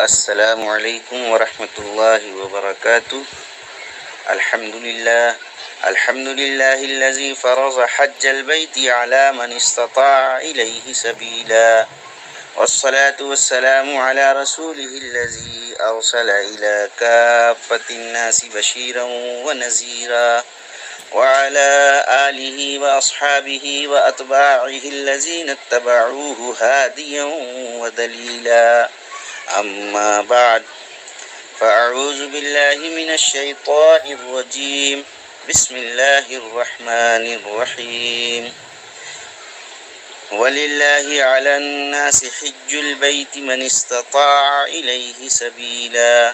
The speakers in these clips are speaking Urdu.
السلام علیکم ورحمۃ اللہ وبرکاتہ۔ الحمد للہ الذی فرض حج البیت علی من استطاع الیہ سبیلا، والصلاة والسلام علی رسولہ الذی ارسل الی کافۃ الناس بشیرا ونذیرا، وعلى آلہ واصحابہ واتباعہ الذین اتبعوہ ہادیا ودلیلا، اما بعد فاعوذ باللہ من الشیطان الرجیم، بسم اللہ الرحمن الرحیم۔ وَلِلَّهِ عَلَى النَّاسِ حِجُّ الْبَيْتِ مَنِ اسْتَطَاعَ إِلَيْهِ سَبِيلًا،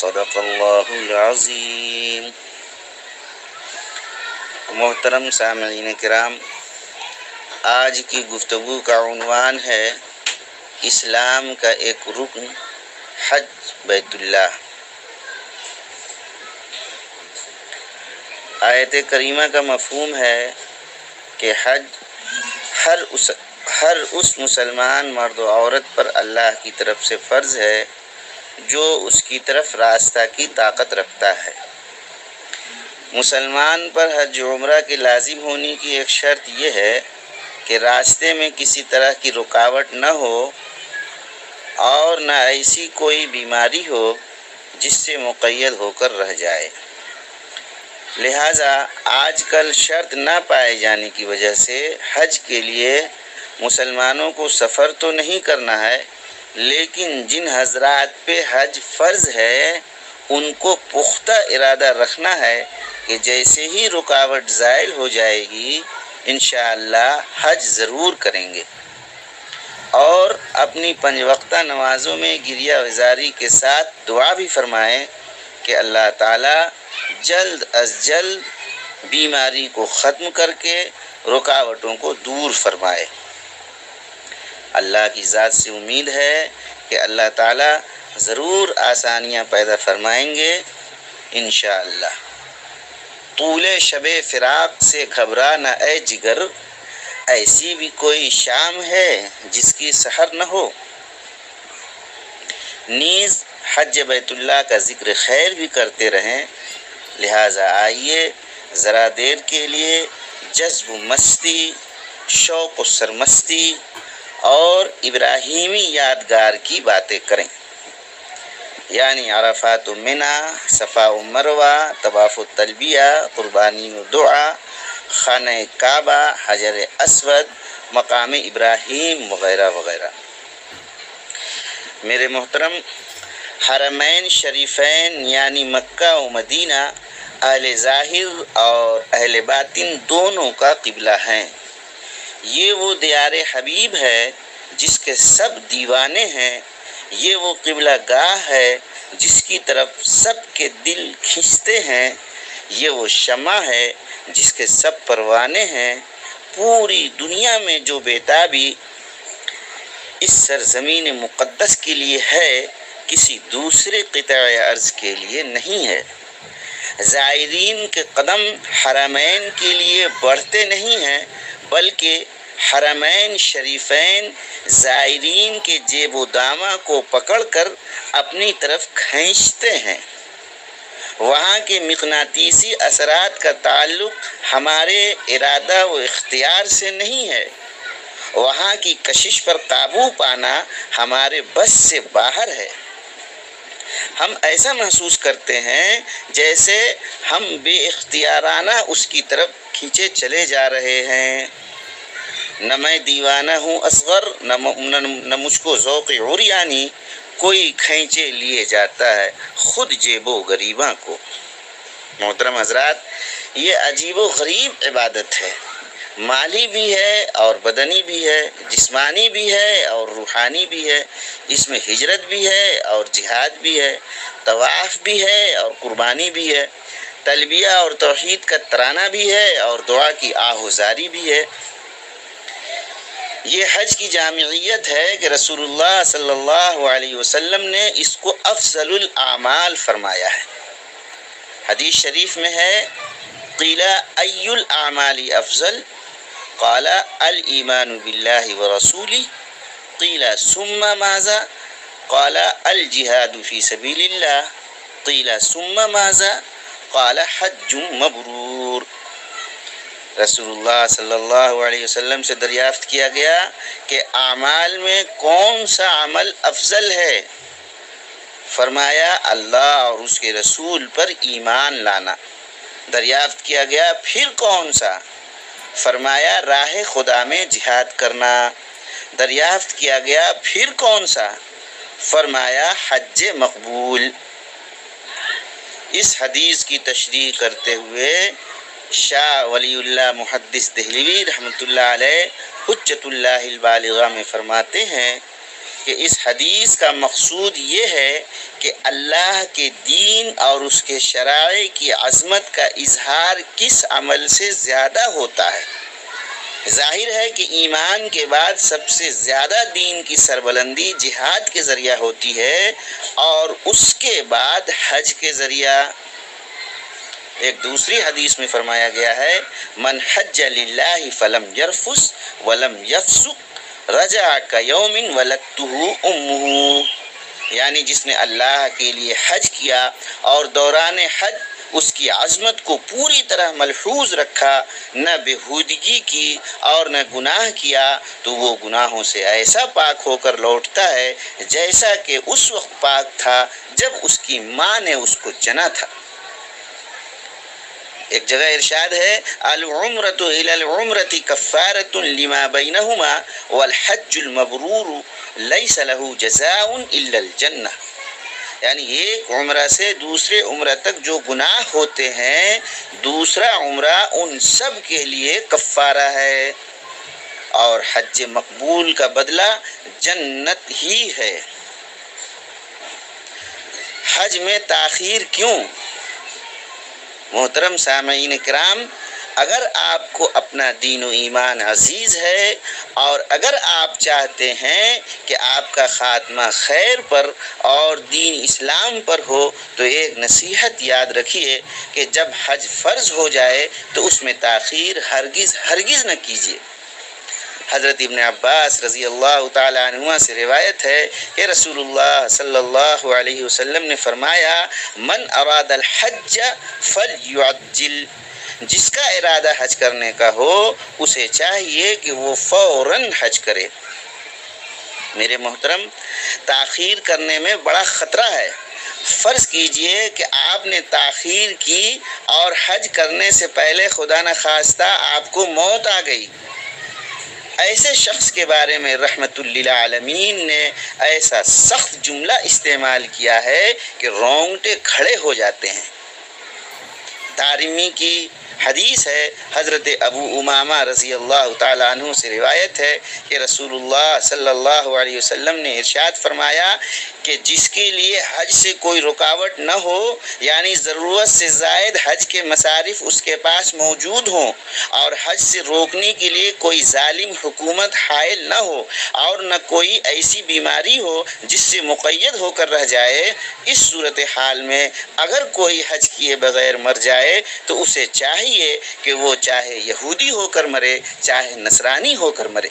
صدق اللہ العظیم۔ محترم سامعین کرام، آج کی گفتگو کا عنوان ہے اسلام کا ایک رکن حج بیت اللہ۔ آیت کریمہ کا مفہوم ہے کہ حج ہر اس مسلمان مرد و عورت پر اللہ کی طرف سے فرض ہے جو اس کی طرف راستہ کی طاقت رکھتا ہے۔ مسلمان پر حج عمرہ کے لازم ہونے کی ایک شرط یہ ہے کہ راستے میں کسی طرح کی رکاوٹ نہ ہو اور نہ ایسی کوئی بیماری ہو جس سے مقید ہو کر رہ جائے۔ لہٰذا آج کل شرط نہ پائے جانے کی وجہ سے حج کے لیے مسلمانوں کو سفر تو نہیں کرنا ہے، لیکن جن حضرات پہ حج فرض ہے ان کو پختہ ارادہ رکھنا ہے کہ جیسے ہی رکاوٹ زائل ہو جائے گی انشاءاللہ حج ضرور کریں گے، اور اپنی 5 وقتہ نمازوں میں گریہ وزاری کے ساتھ دعا بھی فرمائیں کہ اللہ تعالیٰ جلد از جلد بیماری کو ختم کر کے رکاوٹوں کو دور فرمائے۔ اللہ کی ذات سے امید ہے کہ اللہ تعالیٰ ضرور آسانیاں پیدا فرمائیں گے انشاءاللہ۔ طول شب فراق سے گھبرا نہ اے جگر، ایسی بھی کوئی شام ہے جس کی سحر نہ ہو۔ نیز حج بیت اللہ کا ذکر خیر بھی کرتے رہیں، لہٰذا آئیے ذرا دیر کے لیے جذب و مستی، شوق و سرمستی اور ابراہیمی یادگار کی باتیں کریں، یعنی عرفات و منی، صفا و مروہ، طواف و تلبیہ، قربانی و دعا، خانہ کعبہ، حجر اسود، مقام ابراہیم وغیرہ وغیرہ۔ میرے محترم، حرمین شریفین یعنی مکہ و مدینہ اہل ظاہر اور اہل باطن دونوں کا قبلہ ہیں۔ یہ وہ دیار حبیب ہے جس کے سب دیوانے ہیں، یہ وہ قبلہ گاہ ہے جس کی طرف سب کے دل کھنچتے ہیں، یہ وہ شمع ہے جس کے سب پروانے ہیں۔ پوری دنیا میں جو بیتابی اس سرزمین مقدس کے لیے ہے کسی دوسرے قطع ارض کے لیے نہیں ہے۔ زائرین کے قدم حرمین کے لیے بڑھتے نہیں ہیں، بلکہ حرمین شریفین زائرین کے جیب و دامہ کو پکڑ کر اپنی طرف کھینچتے ہیں۔ وہاں کے مقناطیسی اثرات کا تعلق ہمارے ارادہ و اختیار سے نہیں ہے، وہاں کی کشش پر قابو پانا ہمارے بس سے باہر ہے۔ ہم ایسا محسوس کرتے ہیں جیسے ہم بے اختیارانہ اس کی طرف کھینچے چلے جا رہے ہیں۔ نہ میں دیوانہ ہوں اصغر، نہ مجھ کو ذوق عریانی، کوئی کھینچے لیے جاتا ہے خود جیب و غریباں کو۔ محترم حضرات، یہ عجیب و غریب عبادت ہے، مالی بھی ہے اور بدنی بھی ہے، جسمانی بھی ہے اور روحانی بھی ہے، اس میں ہجرت بھی ہے اور جہاد بھی ہے، طواف بھی ہے اور قربانی بھی ہے، تلبیہ اور توحید کا ترانہ بھی ہے اور دعا کی آہوزاری بھی ہے۔ یہ حج کی جامعیت ہے کہ رسول اللہ صلی اللہ علیہ وسلم نے اس کو افضل الاعمال فرمایا ہے۔ حدیث شریف میں ہے قیل ای الاعمال افضل، قال الایمان باللہ ورسولہ، قیل ثم ماذا، قال الجہاد فی سبیل اللہ قیل ثم ماذا قال حج مبرور۔ رسول اللہ صلی اللہ علیہ وسلم سے دریافت کیا گیا کہ اعمال میں کون سا عمل افضل ہے؟ فرمایا اللہ اور اس کے رسول پر ایمان لانا۔ دریافت کیا گیا پھر کون سا؟ فرمایا راہ خدا میں جہاد کرنا۔ دریافت کیا گیا پھر کون سا؟ فرمایا حج مقبول۔ اس حدیث کی تشریح کرتے ہوئے شاہ ولی اللہ محدث دہلوی رحمۃ اللہ علیہ حجت اللہ البالغہ میں فرماتے ہیں کہ اس حدیث کا مقصود یہ ہے کہ اللہ کے دین اور اس کے شرائع کی عظمت کا اظہار کس عمل سے زیادہ ہوتا ہے۔ ظاہر ہے کہ ایمان کے بعد سب سے زیادہ دین کی سربلندی جہاد کے ذریعہ ہوتی ہے اور اس کے بعد حج کے ذریعہ۔ ایک دوسری حدیث میں فرمایا گیا ہے من حج للہ فلم یرفث ولم یفسق رجع کیوم ولدتہ امہ، یعنی جس نے اللہ کے لیے حج کیا اور دوران حج اس کی عظمت کو پوری طرح ملحوظ رکھا، نہ بےہودگی کی اور نہ گناہ کیا، تو وہ گناہوں سے ایسا پاک ہو کر لوٹتا ہے جیسا کہ اس وقت پاک تھا جب اس کی ماں نے اس کو جنا تھا۔ ایک جگہ ارشاد ہے العمرۃ الی العمرۃ کفارۃ لما بینہما والحج المبرور لیس له جزاء الا الجنہ، یعنی ایک عمرہ سے دوسرے عمرہ تک جو گناہ ہوتے ہیں دوسرا عمرہ ان سب کے لیے کفارہ ہے، اور حج مقبول کا بدلہ جنت ہی ہے۔ حج میں تاخیر کیوں؟ محترم سامعین کرام، اگر آپ کو اپنا دین و ایمان عزیز ہے اور اگر آپ چاہتے ہیں کہ آپ کا خاتمہ خیر پر اور دین اسلام پر ہو تو ایک نصیحت یاد رکھیے کہ جب حج فرض ہو جائے تو اس میں تاخیر ہرگز نہ کیجیے۔ حضرت ابن عباس رضی اللہ تعالی عنہما سے روایت ہے کہ رسول اللہ صلی اللہ علیہ وسلم نے فرمایا من اراد الحج فلیعجل، جس کا ارادہ حج کرنے کا ہو اسے چاہیے کہ وہ فوراً حج کرے۔ میرے محترم، تاخیر کرنے میں بڑا خطرہ ہے۔ فرض کیجئے کہ آپ نے تاخیر کی اور حج کرنے سے پہلے خدا نخواستہ آپ کو موت آ گئی۔ ایسے شخص کے بارے میں رحمت للعالمین نے ایسا سخت جملہ استعمال کیا ہے کہ رونگٹے کھڑے ہو جاتے ہیں۔ دارمی کی حدیث ہے، حضرت ابو امامہ رضی اللہ تعالیٰ عنہ سے روایت ہے کہ رسول اللہ صلی اللہ علیہ وسلم نے ارشاد فرمایا کہ جس کے لیے حج سے کوئی رکاوٹ نہ ہو، یعنی ضرورت سے زائد حج کے مصارف اس کے پاس موجود ہوں اور حج سے روکنے کے لیے کوئی ظالم حکومت حائل نہ ہو اور نہ کوئی ایسی بیماری ہو جس سے مقید ہو کر رہ جائے، اس صورتحال میں اگر کوئی حج کیے بغیر مر جائے تو اسے چاہیے کہ وہ چاہے یہودی ہو کر مرے چاہے نصرانی ہو کر مرے،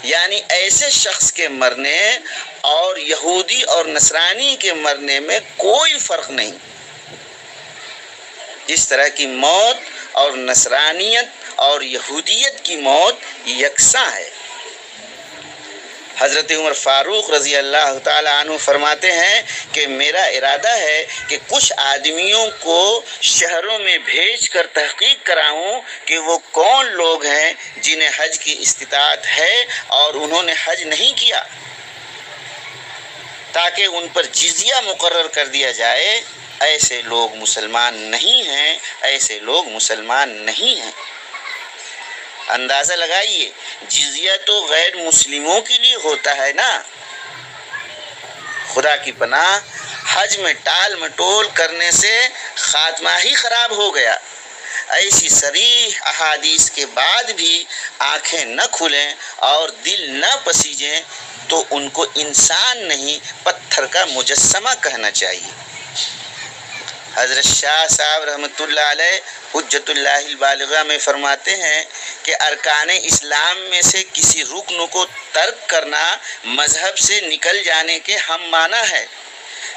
یعنی ایسے شخص کے مرنے اور یہودی اور نصرانی کے مرنے میں کوئی فرق نہیں۔ اس طرح کی موت اور نصرانیت اور یہودیت کی موت یکساں ہے۔ حضرت عمر فاروق رضی اللہ تعالیٰ عنہ فرماتے ہیں کہ میرا ارادہ ہے کہ کچھ آدمیوں کو شہروں میں بھیج کر تحقیق کراؤں کہ وہ کون لوگ ہیں جنہیں حج کی استطاعت ہے اور انہوں نے حج نہیں کیا، تاکہ ان پر جزیہ مقرر کر دیا جائے۔ ایسے لوگ مسلمان نہیں ہیں، ایسے لوگ مسلمان نہیں ہیں۔ اندازہ لگائیے، جزیہ تو غیر مسلموں کے لیے ہوتا ہے نا۔ خدا کی پناہ، حج میں ٹال مٹول کرنے سے خاتمہ ہی خراب ہو گیا۔ ایسی صریح احادیث کے بعد بھی آنکھیں نہ کھلیں اور دل نہ پسیجیں تو ان کو انسان نہیں پتھر کا مجسمہ کہنا چاہیے۔ حضرت شاہ صاحب رحمۃ اللہ علیہ حجت اللہ البالغہ میں فرماتے ہیں کہ ارکان اسلام میں سے کسی رکن کو ترک کرنا مذہب سے نکل جانے کے ہم معنی ہے۔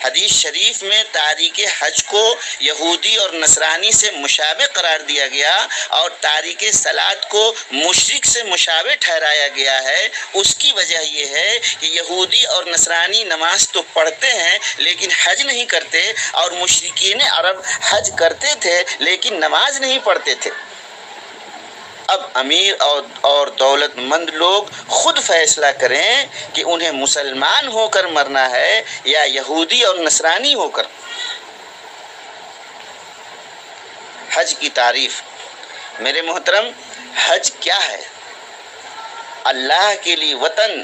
حدیث شریف میں تاریک حج کو یہودی اور نصرانی سے مشابہ قرار دیا گیا اور تاریک صلاۃ کو مشرک سے مشابہ ٹھہرایا گیا ہے۔ اس کی وجہ یہ ہے کہ یہودی اور نصرانی نماز تو پڑھتے ہیں لیکن حج نہیں کرتے، اور مشرکین عرب حج کرتے تھے لیکن نماز نہیں پڑھتے تھے۔ اب امیر اور دولت مند لوگ خود فیصلہ کریں کہ انہیں مسلمان ہو کر مرنا ہے یا یہودی اور نصرانی ہو کر۔ حج کی تعریف۔ میرے محترم، حج کیا ہے؟ اللہ کے لیے وطن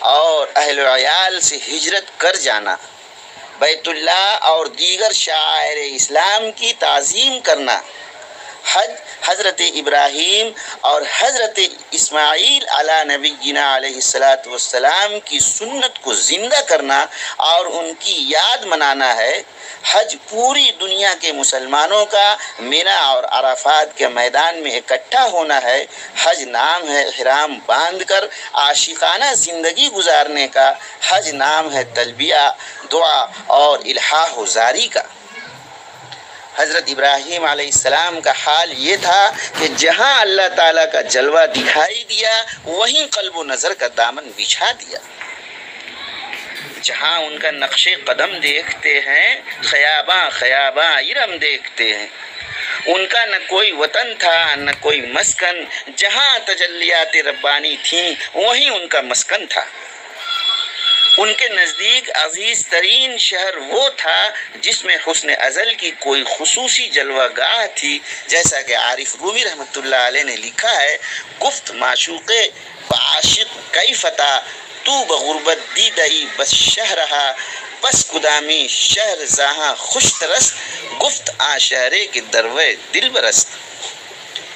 اور اہل و عیال سے ہجرت کر جانا، بیت اللہ اور دیگر شعائر اسلام کی تعظیم کرنا۔ حج حضرت ابراہیم اور حضرت اسماعیل علی نبینا علیہ الصلاۃ والسلام کی سنت کو زندہ کرنا اور ان کی یاد منانا ہے۔ حج پوری دنیا کے مسلمانوں کا مینا اور عرفات کے میدان میں اکٹھا ہونا ہے۔ حج نام ہے احرام باندھ کر عاشقانہ زندگی گزارنے کا۔ حج نام ہے تلبیہ، دعا اور الحاح و زاری کا۔ حضرت ابراہیم علیہ السلام کا حال یہ تھا کہ جہاں اللہ تعالیٰ کا جلوہ دکھائی دیا وہیں قلب و نظر کا دامن بچھا دیا۔ جہاں ان کا نقش قدم دیکھتے ہیں خیاباں خیاباں ارم دیکھتے ہیں۔ ان کا نہ کوئی وطن تھا نہ کوئی مسکن، جہاں تجلیات ربانی تھیں وہیں ان کا مسکن تھا۔ ان کے نزدیک عزیز ترین شہر وہ تھا جس میں حسن ازل کی کوئی خصوصی جلوہ گاہ تھی، جیسا کہ عارف رومی رحمۃ اللہ علیہ نے لکھا ہے، گفت معشوق بعاشق کئی فتح تو بغربت دیدئی بس شہ رہا، پس کدامی شہر زہاں خوش ترست، گفت آ شہرے کے دروے دل برست۔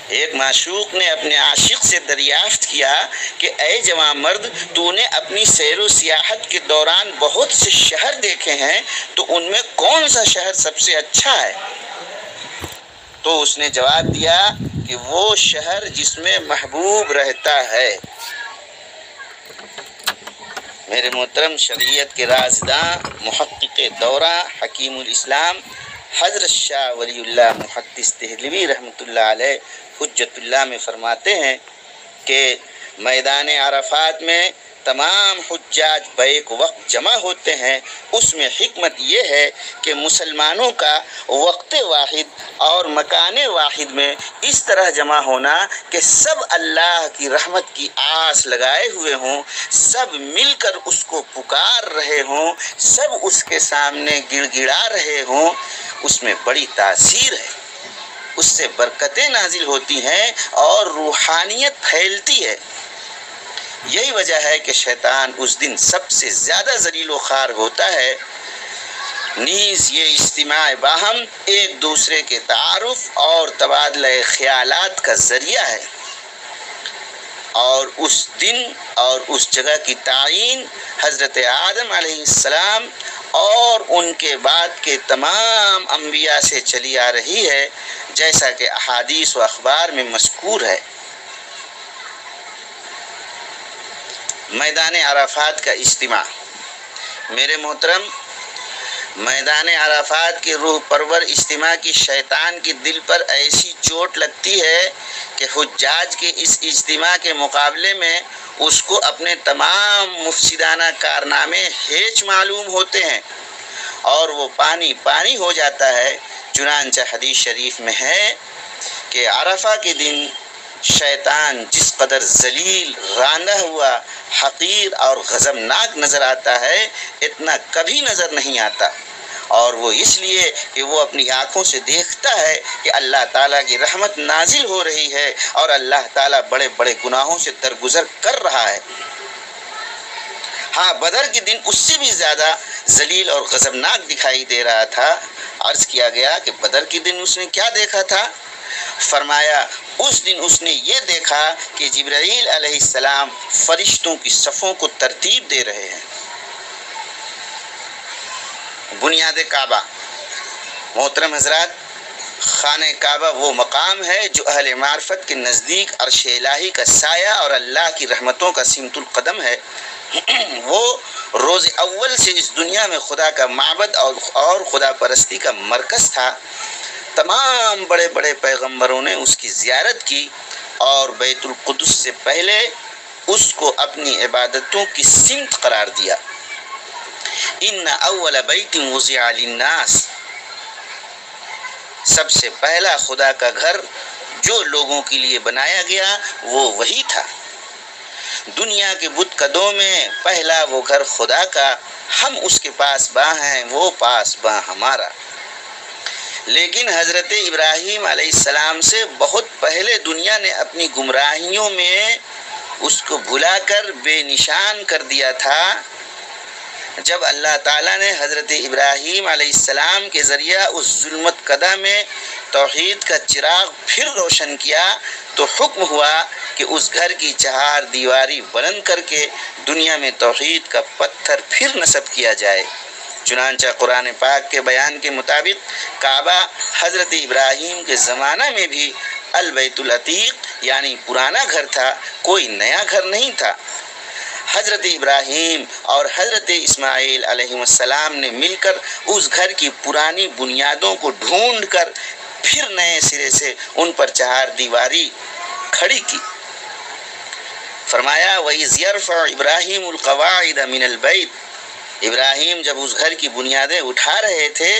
ایک معشوق نے اپنے عاشق سے دریافت کیا کہ اے جوان مرد، تو نے اپنی سیر و سیاحت کے دوران بہت سے شہر دیکھے ہیں، تو ان میں کون سا شہر سب سے اچھا ہے؟ تو اس نے جواب دیا کہ وہ شہر جس میں محبوب رہتا ہے۔ میرے محترم، شریعت کے رازداں محقق دورہ حکیم الاسلام حضرت شاہ ولی اللہ محدث دہلوی رحمۃ اللہ علیہ حجت اللہ میں فرماتے ہیں کہ میدان عرفات میں تمام حجاج بیک وقت جمع ہوتے ہیں۔ اس میں حکمت یہ ہے کہ مسلمانوں کا وقت واحد اور مکان واحد میں اس طرح جمع ہونا کہ سب اللہ کی رحمت کی آس لگائے ہوئے ہوں، سب مل کر اس کو پکار رہے ہوں، سب اس کے سامنے گڑ گڑا رہے ہوں، اس میں بڑی تاثیر ہے۔ اس سے برکتیں نازل ہوتی ہیں اور روحانیت پھیلتی ہے۔ یہی وجہ ہے کہ شیطان اس دن سب سے زیادہ ذلیل و خوار ہوتا ہے۔ نیز یہ اجتماع باہم ایک دوسرے کے تعارف اور تبادلہ خیالات کا ذریعہ ہے، اور اس دن اور اس جگہ کی تعیین حضرت آدم علیہ السلام اور ان کے بعد کے تمام انبیاء سے چلی آ رہی ہے، جیسا کہ احادیث و اخبار میں مذکور ہے۔ میدان عرفات کا اجتماع۔ میرے محترم، میدان عرفات کے روح پرور اجتماع کی شیطان کے دل پر ایسی چوٹ لگتی ہے کہ حجاج کے اس اجتماع کے مقابلے میں اس کو اپنے تمام مفسدانہ کارنامے ہیچ معلوم ہوتے ہیں اور وہ پانی پانی ہو جاتا ہے۔ چنانچہ حدیث شریف میں ہے کہ عرفہ کے دن شیطان جس قدر ذلیل، راندہ ہوا، حقیر اور غضبناک نظر آتا ہے، اتنا کبھی نظر نہیں آتا، اور وہ اس لیے کہ وہ اپنی آنکھوں سے دیکھتا ہے کہ اللہ تعالیٰ کی رحمت نازل ہو رہی ہے اور اللہ تعالیٰ بڑے بڑے گناہوں سے درگزر کر رہا ہے۔ ہاں، بدر کے دن اس سے بھی زیادہ ذلیل اور غضبناک دکھائی دے رہا تھا۔ عرض کیا گیا کہ بدر کے دن اس نے کیا دیکھا تھا؟ فرمایا اس دن اس نے یہ دیکھا کہ جبرائیل علیہ السلام فرشتوں کی صفوں کو ترتیب دے رہے ہیں۔ بنیاد کعبہ۔ محترم حضرات، خانہ کعبہ وہ مقام ہے جو اہل معرفت کے نزدیک عرش الہی کا سایہ اور اللہ کی رحمتوں کا سمت القدم ہے۔ وہ روز اول سے اس دنیا میں خدا کا معبد اور خدا پرستی کا مرکز تھا۔ تمام بڑے بڑے پیغمبروں نے اس کی زیارت کی اور بیت القدس سے پہلے اس کو اپنی عبادتوں کی سمت قرار دیا۔ ان اول بیت وضع للناس، سب سے پہلا خدا کا گھر جو لوگوں کے لیے بنایا گیا وہ وہی تھا۔ دنیا کے بت قدوں میں پہلا وہ گھر خدا کا، ہم اس کے پاس باں ہیں، وہ پاس باں ہمارا۔ لیکن حضرت ابراہیم علیہ السلام سے بہت پہلے دنیا نے اپنی گمراہیوں میں اس کو بھلا کر بے نشان کر دیا تھا۔ جب اللہ تعالیٰ نے حضرت ابراہیم علیہ السلام کے ذریعہ اس ظلمت کدہ میں توحید کا چراغ پھر روشن کیا تو حکم ہوا کہ اس گھر کی چہار دیواری بلند کر کے دنیا میں توحید کا پتھر پھر نصب کیا جائے۔ چنانچہ قرآن پاک کے بیان کے مطابق کعبہ حضرت ابراہیم کے زمانہ میں بھی البیت العتیق یعنی پرانا گھر تھا، کوئی نیا گھر نہیں تھا۔ حضرت ابراہیم اور حضرت اسماعیل علیہ السلام نے مل کر اس گھر کی پرانی بنیادوں کو ڈھونڈ کر پھر نئے سرے سے ان پر چہار دیواری کھڑی کی۔ فرمایا وَإِذْ يَرْفَعُ إِبْرَاهِيمُ الْقَوَاعِدَ مِنَ الْبَيْتِ، ابراہیم جب اس گھر کی بنیادیں اٹھا رہے تھے،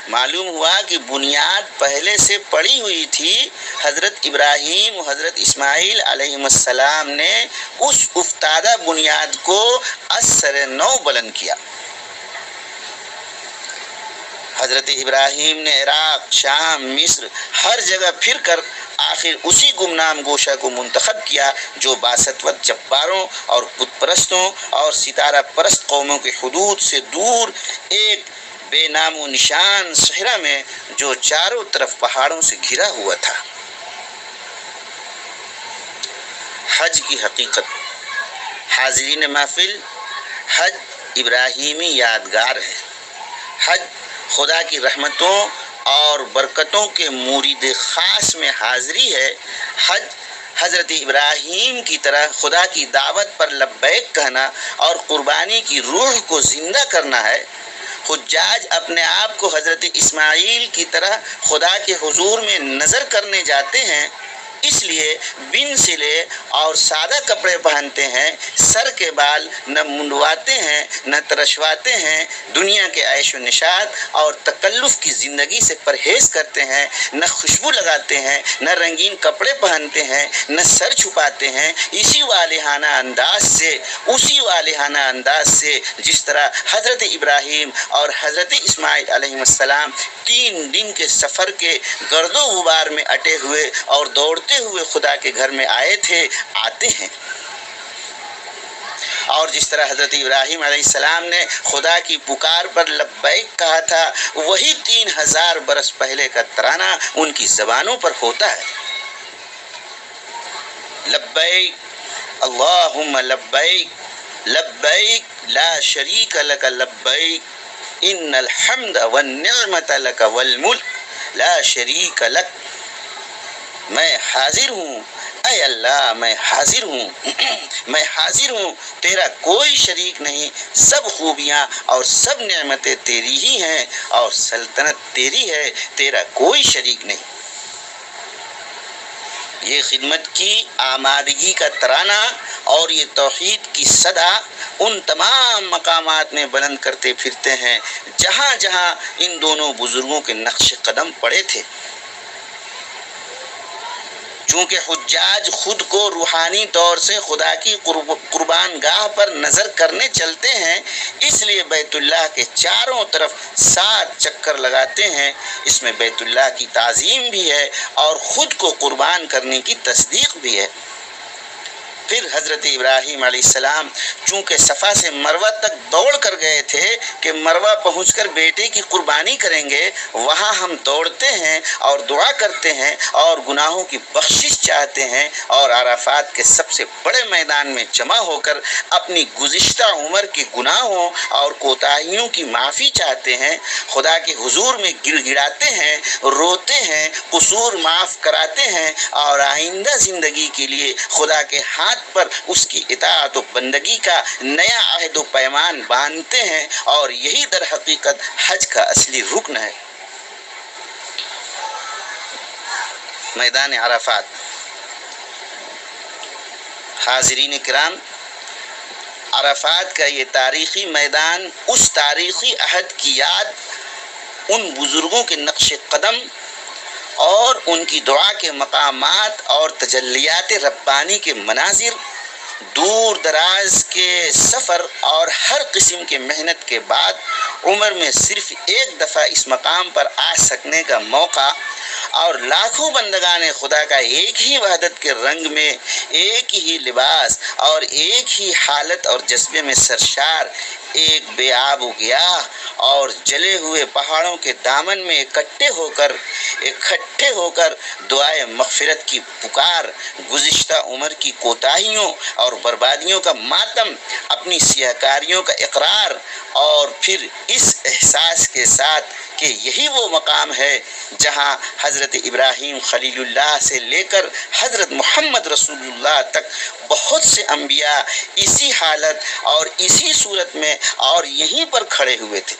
معلوم ہوا کہ بنیاد پہلے سے پڑی ہوئی تھی۔ حضرت ابراہیم و حضرت اسماعیل علیہ السلام نے اس افتادہ بنیاد کو از سر نو بلند کیا۔ حضرت ابراہیم نے عراق، شام، مصر ہر جگہ پھر کر آخر اسی گمنام گوشہ کو منتخب کیا جو باسطوت جباروں اور بت پرستوں اور ستارہ پرست قوموں کے حدود سے دور ایک بے نام و نشان صحرا میں جو چاروں طرف پہاڑوں سے گھرا ہوا تھا۔ حج کی حقیقت، حاضرین محفل، حج ابراہیمی یادگار ہے۔ حج خدا کی رحمتوں اور برکتوں کے مورد خاص میں حاضری ہے۔ حج حضرت ابراہیم کی طرح خدا کی دعوت پر لبیک کہنا اور قربانی کی روح کو زندہ کرنا ہے۔ حجاج اپنے آپ کو حضرت اسماعیل کی طرح خدا کے حضور میں نظر کرنے جاتے ہیں، اس لیے بن سلے اور سادہ کپڑے پہنتے ہیں، سر کے بال نہ منڈواتے ہیں نہ ترشواتے ہیں، دنیا کے عیش و نشاط اور تکلف کی زندگی سے پرہیز کرتے ہیں، نہ خوشبو لگاتے ہیں، نہ رنگین کپڑے پہنتے ہیں، نہ سر چھپاتے ہیں، اسی والہانہ انداز سے جس طرح حضرت ابراہیم اور حضرت اسماعیل علیہ السلام 3 دن کے سفر کے گرد و غبار میں اٹے ہوئے اور دوڑتے ہوئے خدا کے گھر میں آئے تھے، آتے ہیں۔ اور جس طرح حضرت ابراہیم علیہ السلام نے خدا کی پکار پر لبیک کہا تھا، وہی 3000 برس پہلے کا ترانہ ان کی زبانوں پر ہوتا ہے۔ لبیک اللہم لبیک لبیک لا شریک لک لبیک ان الحمد والنعمت لک والملک لا شریک لک۔ میں حاضر ہوں، اے اللہ میں حاضر ہوں، میں حاضر ہوں، تیرا کوئی شریک نہیں، سب خوبیاں اور سب نعمتیں تیری ہی ہیں اور سلطنت تیری ہے، تیرا کوئی شریک نہیں۔ یہ خدمت کی آمادگی کا ترانہ اور یہ توحید کی صدا ان تمام مقامات میں بلند کرتے پھرتے ہیں جہاں جہاں ان دونوں بزرگوں کے نقش قدم پڑے تھے۔ چونکہ حجاج خود کو روحانی طور سے خدا کی قربان گاہ پر نظر کرنے چلتے ہیں، اس لیے بیت اللہ کے چاروں طرف 7 چکر لگاتے ہیں۔ اس میں بیت اللہ کی تعظیم بھی ہے اور خود کو قربان کرنے کی تصدیق بھی ہے۔ پھر حضرت ابراہیم علیہ السلام چونکہ صفا سے مروہ تک دوڑ کر گئے تھے کہ مروہ پہنچ کر بیٹے کی قربانی کریں گے، وہاں ہم دوڑتے ہیں اور دعا کرتے ہیں اور گناہوں کی بخشش چاہتے ہیں اور عرفات کے سب سے بڑے میدان میں جمع ہو کر اپنی گزشتہ عمر کے گناہوں اور کوتاہیوں کی معافی چاہتے ہیں، خدا کے حضور میں گڑ گڑاتے ہیں، روتے ہیں، قصور معاف کراتے ہیں اور آئندہ زندگی کے لیے خدا کے ہاتھ پر اس کی اطاعت و بندگی کا نیا عہد و پیمان باندھتے ہیں، اور یہی در حقیقت حج کا اصلی رکن ہے۔ میدان عرفات۔ حاضرین کرام، عرفات کا یہ تاریخی میدان اس تاریخی عہد کی یاد، ان بزرگوں کے نقش قدم اور ان کی دعا کے مقامات اور تجلیات ربانی کے مناظر، دور دراز کے سفر اور ہر قسم کے محنت کے بعد عمر میں صرف ایک دفعہ اس مقام پر آ سکنے کا موقع، اور لاکھوں بندگان خدا کا ایک ہی وحدت کے رنگ میں، ایک ہی لباس اور ایک ہی حالت اور جذبے میں سرشار، ایک بے آب و گیاہ اور جلے ہوئے پہاڑوں کے دامن میں اکٹھے ہو کر دعائے مغفرت کی پکار، گزشتہ عمر کی کوتاہیوں اور بربادیوں کا ماتم، اپنی سیاہکاریوں کا اقرار، اور پھر اس احساس کے ساتھ کہ یہی وہ مقام ہے جہاں حضرت ابراہیم خلیل اللہ سے لے کر حضرت محمد رسول اللہ تک بہت سے انبیاء اسی حالت اور اسی صورت میں اور یہیں پر کھڑے ہوئے تھے۔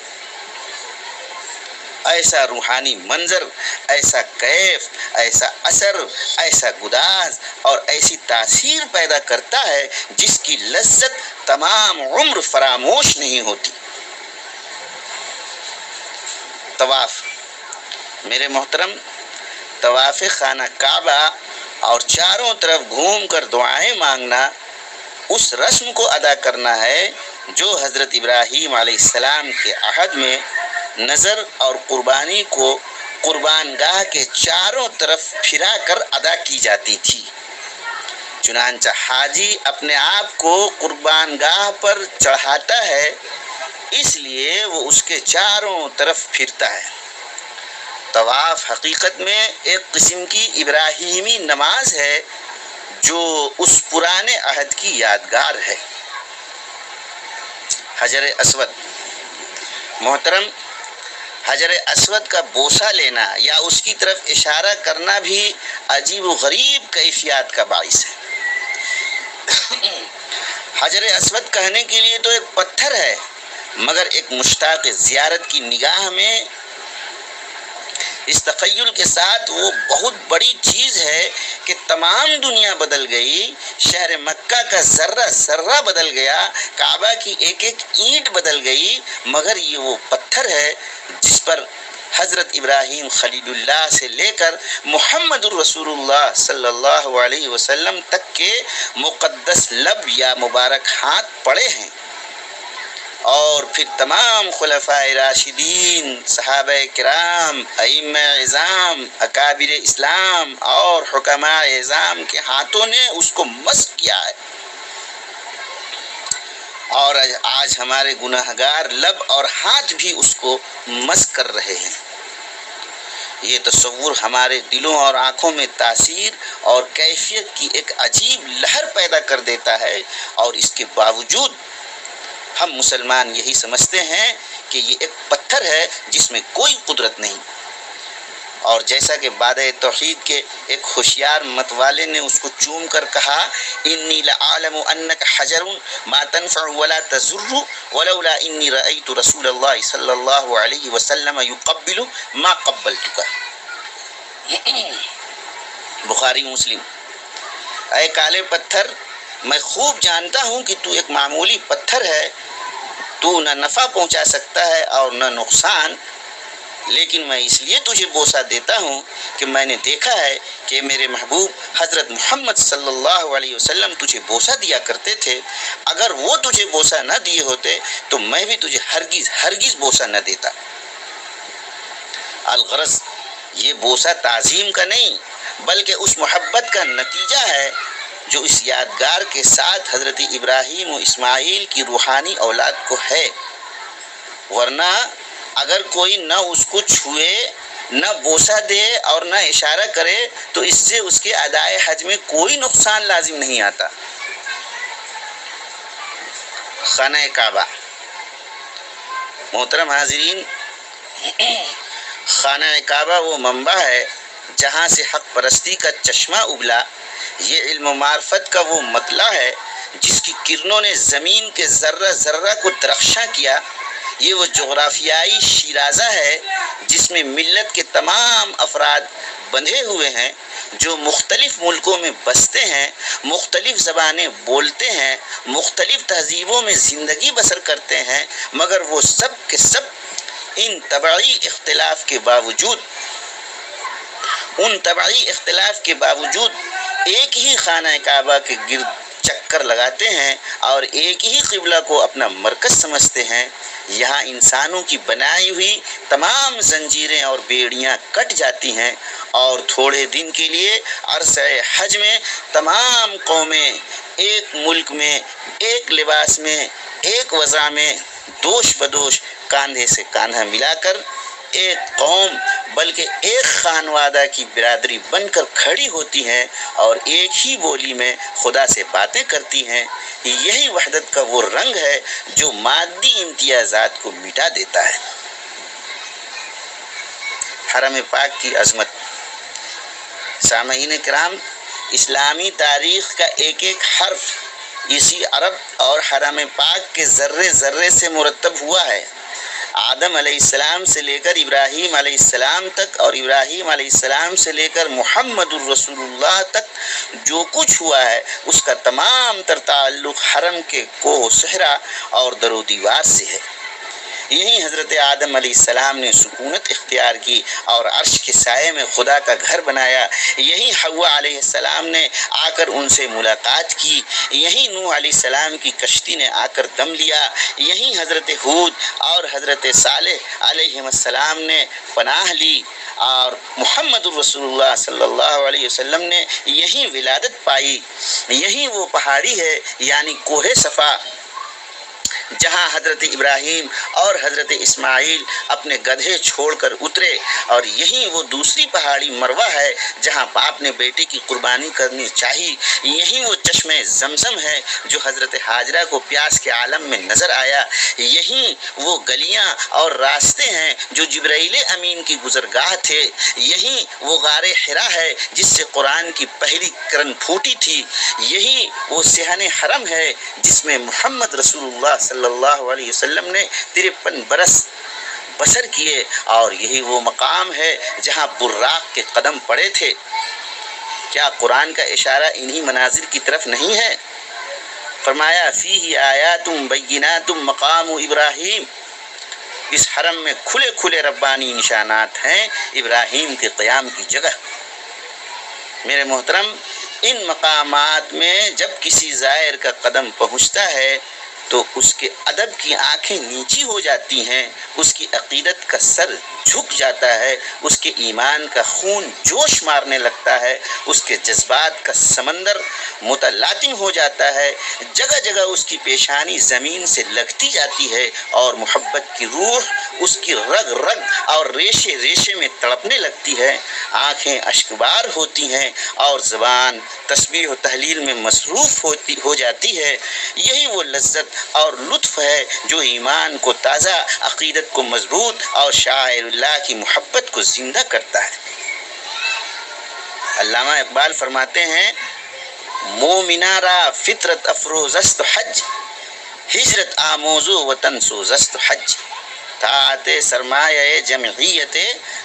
ایسا روحانی منظر، ایسا کیف، ایسا اثر، ایسا گداز اور ایسی تاثیر پیدا کرتا ہے جس کی لذت تمام عمر فراموش نہیں ہوتی۔ طواف۔ میرے محترم، طواف خانہ کعبہ اور چاروں طرف گھوم کر دعائیں مانگنا اس رسم کو ادا کرنا ہے جو حضرت ابراہیم علیہ السلام کے عہد میں نظر اور قربانی کو قربان گاہ کے چاروں طرف پھرا کر ادا کی جاتی تھی۔ چنانچہ حاجی اپنے آپ کو قربان گاہ پر چڑھاتا ہے، اس لیے وہ اس کے چاروں طرف پھرتا ہے۔ طواف حقیقت میں ایک قسم کی ابراہیمی نماز ہے جو اس پرانے عہد کی یادگار ہے۔ حجر اسود۔ محترم، حجر اسود کا بوسہ لینا یا اس کی طرف اشارہ کرنا بھی عجیب و غریب کیفیات کا باعث ہے۔ حجر اسود کہنے کے لیے تو ایک پتھر ہے، مگر ایک مشتاق زیارت کی نگاہ میں اس تخیل کے ساتھ وہ بہت بڑی چیز ہے کہ تمام دنیا بدل گئی، شہر مکہ کا ذرہ ذرہ بدل گیا، کعبہ کی ایک ایک اینٹ بدل گئی، مگر یہ وہ پتھر ہے جس پر حضرت ابراہیم خلیل اللہ سے لے کر محمد الرسول اللہ صلی اللہ علیہ وسلم تک کے مقدس لب یا مبارک ہاتھ پڑے ہیں، اور پھر تمام خلفاء راشدین، صحابہ کرام، ائمہ اعظام، اکابر اسلام اور حکماء اعظام کے ہاتھوں نے اس کو مسح کیا ہے، اور آج ہمارے گناہگار لب اور ہاتھ بھی اس کو مسح کر رہے ہیں۔ یہ تصور ہمارے دلوں اور آنکھوں میں تاثیر اور کیفیت کی ایک عجیب لہر پیدا کر دیتا ہے، اور اس کے باوجود ہم مسلمان یہی سمجھتے ہیں کہ یہ ایک پتھر ہے جس میں کوئی قدرت نہیں۔ اور جیسا کہ بادہ توحید کے ایک ہوشیار متوالے نے اس کو چوم کر کہا، انی لعالم انک حجر ما تنفع ولا تضر ولولا انی رأیت رسول اللہ صلی اللہ علیہ وسلم یقبل ما قبلتک۔ بخاری مسلم۔ اے کالے پتھر، میں خوب جانتا ہوں کہ تو ایک معمولی پتھر ہے، تو نہ نفع پہنچا سکتا ہے اور نہ نقصان، لیکن میں اس لیے تجھے بوسہ دیتا ہوں کہ میں نے دیکھا ہے کہ میرے محبوب حضرت محمد صلی اللہ علیہ وسلم تجھے بوسہ دیا کرتے تھے، اگر وہ تجھے بوسہ نہ دیے ہوتے تو میں بھی تجھے ہرگز بوسہ نہ دیتا۔ الغرض، یہ بوسہ تعظیم کا نہیں بلکہ اس محبت کا نتیجہ ہے جو اس یادگار کے ساتھ حضرت ابراہیم و اسماعیل کی روحانی اولاد کو ہے، ورنہ اگر کوئی نہ اس کو چھوئے، نہ بوسہ دے اور نہ اشارہ کرے تو اس سے اس کے ادائے حج میں کوئی نقصان لازم نہیں آتا۔ خانہ کعبہ، محترم حاضرین، خانہ کعبہ وہ منبع ہے جہاں سے حق پرستی کا چشمہ ابلا، یہ علم و معرفت کا وہ مطلع ہے جس کی کرنوں نے زمین کے ذرہ ذرہ کو درخشاں کیا، یہ وہ جغرافیائی شیرازہ ہے جس میں ملت کے تمام افراد بندھے ہوئے ہیں، جو مختلف ملکوں میں بستے ہیں، مختلف زبانیں بولتے ہیں، مختلف تہذیبوں میں زندگی بسر کرتے ہیں، مگر وہ سب کے سب ان طبعی اختلاف کے باوجود ایک ہی خانہ کعبہ کے گرد چکر لگاتے ہیں اور ایک ہی قبلہ کو اپنا مرکز سمجھتے ہیں۔ یہاں انسانوں کی بنائی ہوئی تمام زنجیریں اور بیڑیاں کٹ جاتی ہیں اور تھوڑے دن کے لیے عرصہ حج میں تمام قومیں ایک ملک میں، ایک لباس میں، ایک وضع میں، دوش بدوش کاندھے سے کاندھا ملا کر ایک قوم بلکہ ایک خانوادہ کی برادری بن کر کھڑی ہوتی ہیں اور ایک ہی بولی میں خدا سے باتیں کرتی ہیں۔ یہی وحدت کا وہ رنگ ہے جو مادی امتیازات کو مٹا دیتا ہے۔ حرم پاک کی عظمت، سامعین کرام، اسلامی تاریخ کا ایک ایک حرف اسی عرب اور حرم پاک کے ذرے ذرے سے مرتب ہوا ہے۔ آدم علیہ السلام سے لے کر ابراہیم علیہ السلام تک اور ابراہیم علیہ السلام سے لے کر محمد الرسول اللہ تک جو کچھ ہوا ہے اس کا تمام تر تعلق حرم کے کوہ صحرا اور در و دیوار سے ہے۔ یہیں حضرت آدم علیہ السلام نے سکونت اختیار کی اور عرش کے سائے میں خدا کا گھر بنایا۔ یہیں حوا علیہ السلام نے آ کر ان سے ملاقات کی۔ یہیں نوح علیہ السلام کی کشتی نے آ کر دم لیا۔ یہیں حضرت ہود اور حضرت صالح علیہ السلام نے پناہ لی اور محمد الرسول اللہ صلی اللہ علیہ وسلم نے یہیں ولادت پائی۔ یہیں وہ پہاڑی ہے یعنی کوہ صفا جہاں حضرت ابراہیم اور حضرت اسماعیل اپنے گدھے چھوڑ کر اترے، اور یہیں وہ دوسری پہاڑی مروہ ہے جہاں باپ نے بیٹے کی قربانی کرنی چاہی۔ یہیں وہ چشمہ زمزم ہے جو حضرت حاجرہ کو پیاس کے عالم میں نظر آیا۔ یہیں وہ گلیاں اور راستے ہیں جو جبرائیل امین کی گزرگاہ تھے۔ یہیں وہ غار حرا ہے جس سے قرآن کی پہلی کرن پھوٹی تھی۔ یہی وہ صحن حرم ہے جس میں محمد رسول اللہ صلی اللہ علیہ وسلم نے 53 برس بسر کیے، اور یہی وہ مقام ہے جہاں براق کے قدم پڑے تھے۔ کیا قرآن کا اشارہ انہی مناظر کی طرف نہیں ہے؟ فرمایا فیہ آیات بینات مقام ابراہیم، اس حرم میں کھلے کھلے ربانی نشانات ہیں ابراہیم کے قیام کی جگہ۔ میرے محترم، ان مقامات میں جب کسی زائر کا قدم پہنچتا ہے تو اس کے ادب کی آنکھیں نیچی ہو جاتی ہیں، اس کی عقیدت کا سر جھک جاتا ہے، اس کے ایمان کا خون جوش مارنے لگتا ہے، اس کے جذبات کا سمندر متلاطم ہو جاتا ہے، جگہ جگہ اس کی پیشانی زمین سے لگتی جاتی ہے اور محبت کی روح اس کی رگ رگ اور ریشے ریشے میں تڑپنے لگتی ہے، آنکھیں اشکبار ہوتی ہیں اور زبان تسبیح و تحلیل میں مصروف ہو جاتی ہے۔ یہی وہ لذت اور لطف ہے جو ایمان کو تازہ، عقیدت کو مضبوط اور شاعر اللہ کی محبت کو زندہ کرتا ہے۔ علامہ اقبال فرماتے ہیں، مومنا را فطرت افروز است حج، ہجرت آموز و وطن سوز است حج، طاعت سرمایہ جمعیت،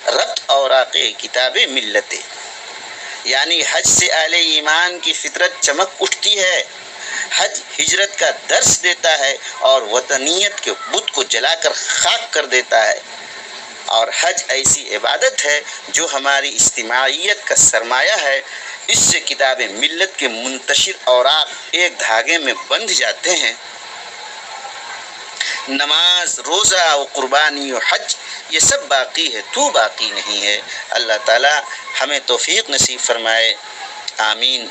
ربط اوراق کتاب ملت۔ یعنی حج سے اہل ایمان کی فطرت چمک اٹھتی ہے، حج ہجرت کا درس دیتا ہے اور وطنیت کے بت کو جلا کر خاک کر دیتا ہے، اور حج ایسی عبادت ہے جو ہماری اجتماعیت کا سرمایہ ہے۔ اس سے کتاب ملت کے منتشر اوراق ایک دھاگے میں بندھ جاتے ہیں۔ نماز، روزہ و قربانی و حج یہ سب باقی ہے، تو باقی نہیں ہے۔ اللہ تعالی ہمیں توفیق نصیب فرمائے، آمین۔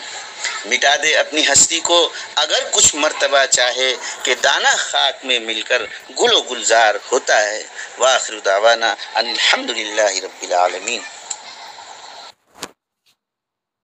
مٹا دے اپنی ہستی کو اگر کچھ مرتبہ چاہے کہ دانہ خاک میں مل کر گل و گلزار ہوتا ہے۔ وآخر دعوانا ان الحمدللہ رب العالمین۔